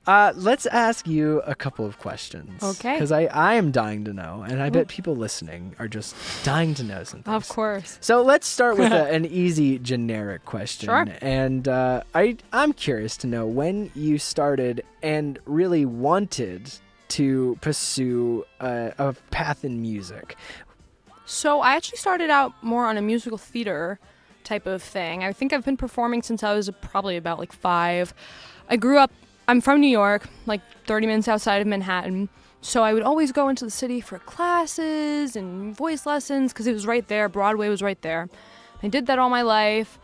Let's ask you a couple of questions. Okay. Because I am dying to know, and I bet people listening are just dying to know some things. Of course. So let's start with an easy, generic question. Sure. And I'm curious to know when you started and really wanted to pursue a path in music. So I actually started out more on a musical theater type of thing. I think I've been performing since I was probably about like 5. I'm from New York, like 30 minutes outside of Manhattan. So I would always go into the city for classes and voice lessons because it was right there. Broadway was right there. I did that all my life.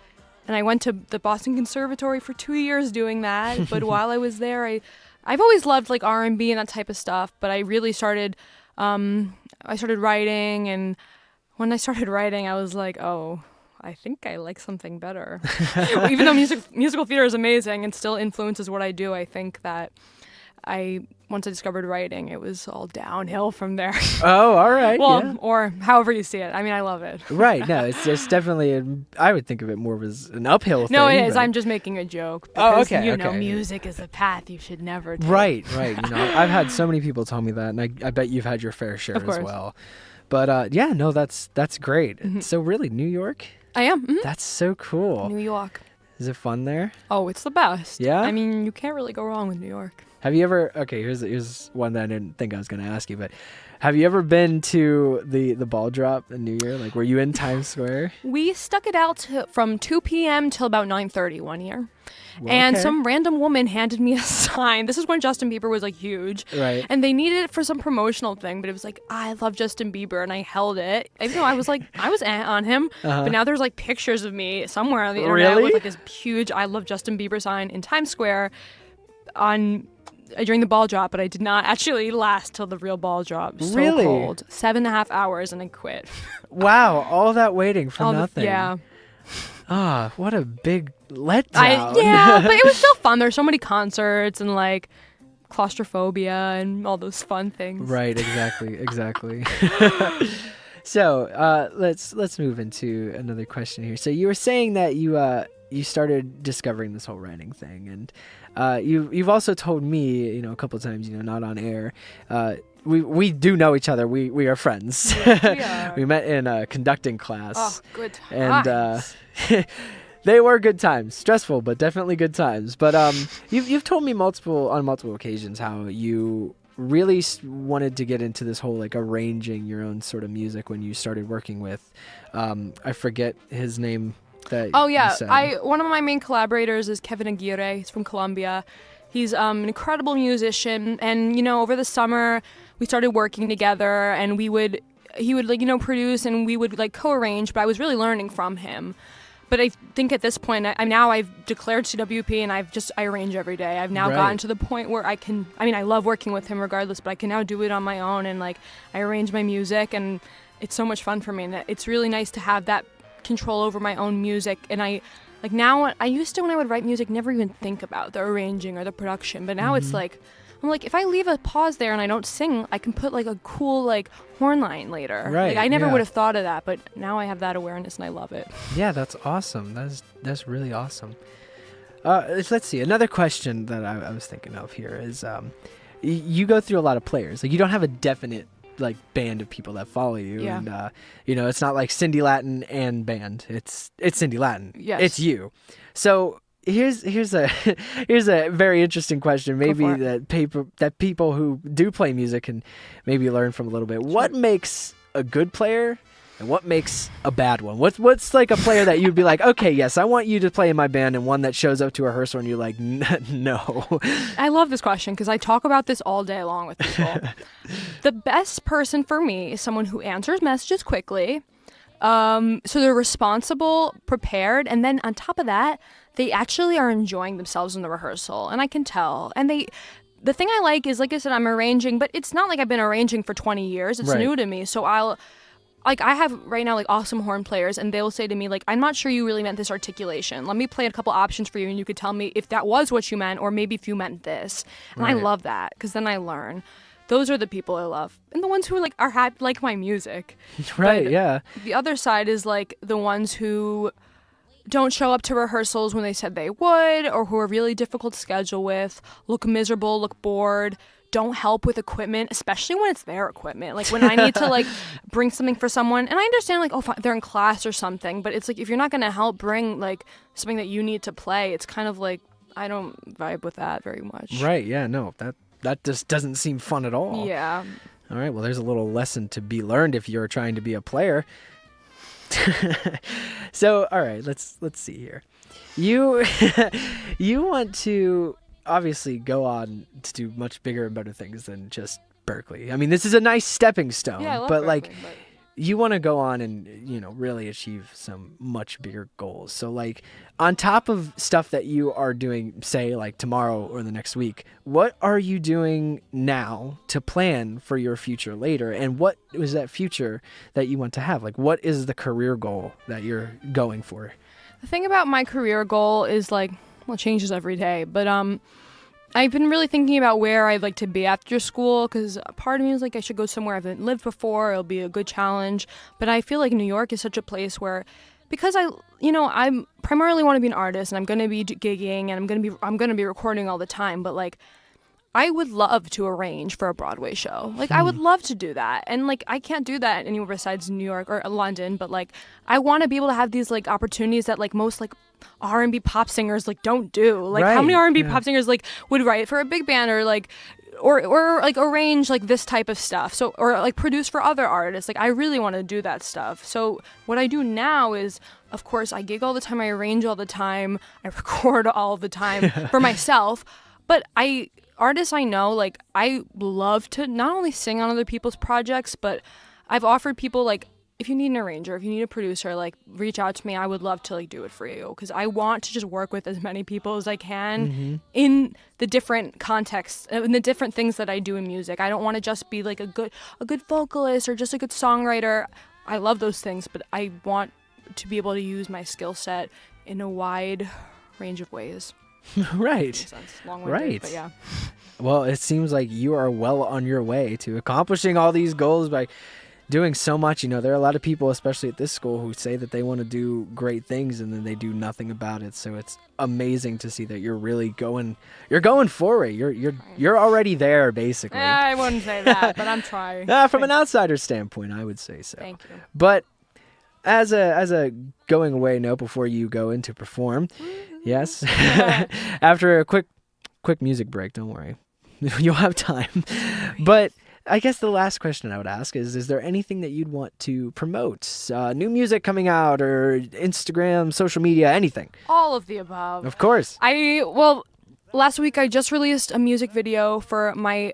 And I went to the Boston Conservatory for 2 years doing that. But while I was there, I've always loved like R&B and that type of stuff. But I really started writing. And when I started writing, I was like, oh, I think I like something better. Even though musical theater is amazing and still influences what I do, I think that once I discovered writing, it was all downhill from there. Oh, all right. Well, yeah. Or however you see it. I mean, I love it. Right. No, it's just definitely, I would think of it more as an uphill thing. No, it is. But... I'm just making a joke. Oh, Because, okay. you know, music is a path you should never take. Right. You know, I've had so many people tell me that, and I bet you've had your fair share as well. But yeah, no, that's great. Mm-hmm. So really, New York? I am. Mm-hmm. That's so cool. New York. Is it fun there? Oh, it's the best. Yeah? I mean, you can't really go wrong with New York. Have you ever, okay, here's one that I didn't think I was going to ask you, but have you ever been to the ball drop in New Year? Like, were you in Times Square? We stuck it out from 2 p.m. till about 9:30 one year. Well, and okay. some random woman handed me a sign. This is when Justin Bieber was like huge. Right. And they needed it for some promotional thing, but it was like, I love Justin Bieber, and I held it. Even though I was on him, but now there's like pictures of me somewhere on the internet Really? with like this huge I love Justin Bieber sign in Times Square during the ball drop, but I did not actually last till the real ball drop. So Really? cold. 7.5 hours and I quit. Wow, all that waiting for nothing. Yeah. Ah, what a big letdown. Yeah, but it was still fun. There's so many concerts and like claustrophobia and all those fun things. Right, exactly. So let's move into another question here. So you were saying that you started discovering this whole writing thing, and you've also told me, you know, a couple of times, you know, not on air. We do know each other. We are friends. Yeah. We met in a conducting class. Oh, good times. And they were good times. Stressful, but definitely good times. But you've told me on multiple occasions how you really wanted to get into this whole like arranging your own sort of music when you started working with I forget his name. Oh yeah, you said. one of my main collaborators is Kevin Aguirre. He's from Colombia. He's an incredible musician, and you know, over the summer we started working together, and he would like, you know, produce, and we would like co-arrange. But I was really learning from him. But I think at this point, I've declared CWP, and I arrange every day. I've now gotten to the point where I love working with him regardless, but I can now do it on my own, and like I arrange my music, and it's so much fun for me, and it's really nice to have that control over my own music. And I used to, when I would write music, never even think about the arranging or the production, but now it's like, I'm like, if I leave a pause there and I don't sing, I can put like a cool like horn line later. Right. Like I never would have thought of that, but now I have that awareness and I love it. Yeah, that's awesome. That's really awesome. Let's see. Another question that I was thinking of here is, you go through a lot of players. Like you don't have a definite like band of people that follow you. Yeah. And you know, it's not like Cindy Latin and band. It's Cindy Latin. Yes. It's you. So here's a very interesting question. Maybe that people who do play music can maybe learn from a little bit. Sure. What makes a good player and what makes a bad one? What's like a player that you'd be like, okay, yes, I want you to play in my band, and one that shows up to a rehearsal and you're like, no. I love this question because I talk about this all day long with people. The best person for me is someone who answers messages quickly. So they're responsible, prepared, and then on top of that, they actually are enjoying themselves in the rehearsal, and I can tell. And the thing I like is, like I said, I'm arranging, but it's not like I've been arranging for 20 years. It's new to me, so I have right now like awesome horn players, and they'll say to me like, I'm not sure you really meant this articulation. Let me play a couple options for you, and you could tell me if that was what you meant, or maybe if you meant this. And I love that because then I learn. Those are the people I love, and the ones who are happy, like my music. Right. But yeah. The other side is like the ones who don't show up to rehearsals when they said they would, or who are really difficult to schedule with, look miserable, look bored, don't help with equipment, especially when it's their equipment. Like when I need to like bring something for someone, and I understand like, oh, they're in class or something, but it's like if you're not going to help bring like something that you need to play, it's kind of like, I don't vibe with that very much. Right, yeah, no, that just doesn't seem fun at all. Yeah. All right, well, there's a little lesson to be learned if you're trying to be a player. So, all right, let's see here. You you want to obviously go on to do much bigger and better things than just Berklee. I mean, this is a nice stepping stone, Yeah, I love but Berklee, like you want to go on and, you know, really achieve some much bigger goals. So like on top of stuff that you are doing, say like tomorrow or the next week, what are you doing now to plan for your future later? And what is that future that you want to have? Like what is the career goal that you're going for? The thing about my career goal is like, well, it changes every day, but I've been really thinking about where I'd like to be after school, because part of me is like I should go somewhere I haven't lived before. It'll be a good challenge. But I feel like New York is such a place where, because I primarily want to be an artist and I'm going to be gigging and I'm going to be recording all the time. But like, I would love to arrange for a Broadway show. Like, I would love to do that. And like, I can't do that anywhere besides New York or London. But like, I want to be able to have these like opportunities that like most like R&B pop singers like don't do. Like right, how many R&B pop singers like would write for a big band or like or like arrange like this type of stuff. So or like produce for other artists. Like I really want to do that stuff. So what I do now is, of course, I gig all the time, I arrange all the time, I record all the time for myself. But artists I know, like I love to not only sing on other people's projects, but I've offered people like, if you need an arranger, if you need a producer, like reach out to me. I would love to like do it for you, because I want to just work with as many people as I can in the different contexts, in the different things that I do in music. I don't want to just be like a good vocalist or just a good songwriter. I love those things, but I want to be able to use my skill set in a wide range of ways. Right. Long-winded, right. But yeah. Well, it seems like you are well on your way to accomplishing all these goals by doing so much. You know, there are a lot of people, especially at this school, who say that they want to do great things and then they do nothing about it. So it's amazing to see that you're really going for it. You're already there, basically. I wouldn't say that, but I'm trying. From an outsider standpoint, I would say so. Thank you. But as a going away note before you go in to perform, yes, after a quick music break, don't worry, you'll have time. But I guess the last question I would ask is there anything that you'd want to promote? New music coming out, or Instagram, social media, anything? All of the above. Of course. Last week I just released a music video for my...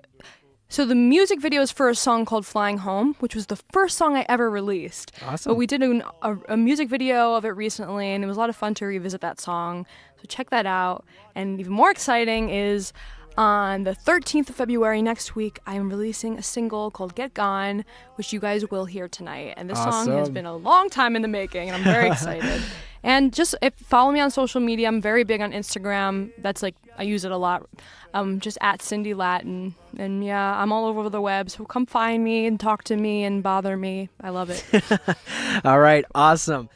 So the music video is for a song called Flying Home, which was the first song I ever released. Awesome. But we did a music video of it recently, and it was a lot of fun to revisit that song. So check that out. And even more exciting is... on the 13th of February next week, I am releasing a single called Get Gone, which you guys will hear tonight. And this song has been a long time in the making, and I'm very excited. And just follow me on social media. I'm very big on Instagram. That's like, I use it a lot. Just at Cindy Latin. And yeah, I'm all over the web. So come find me and talk to me and bother me. I love it. All right. Awesome.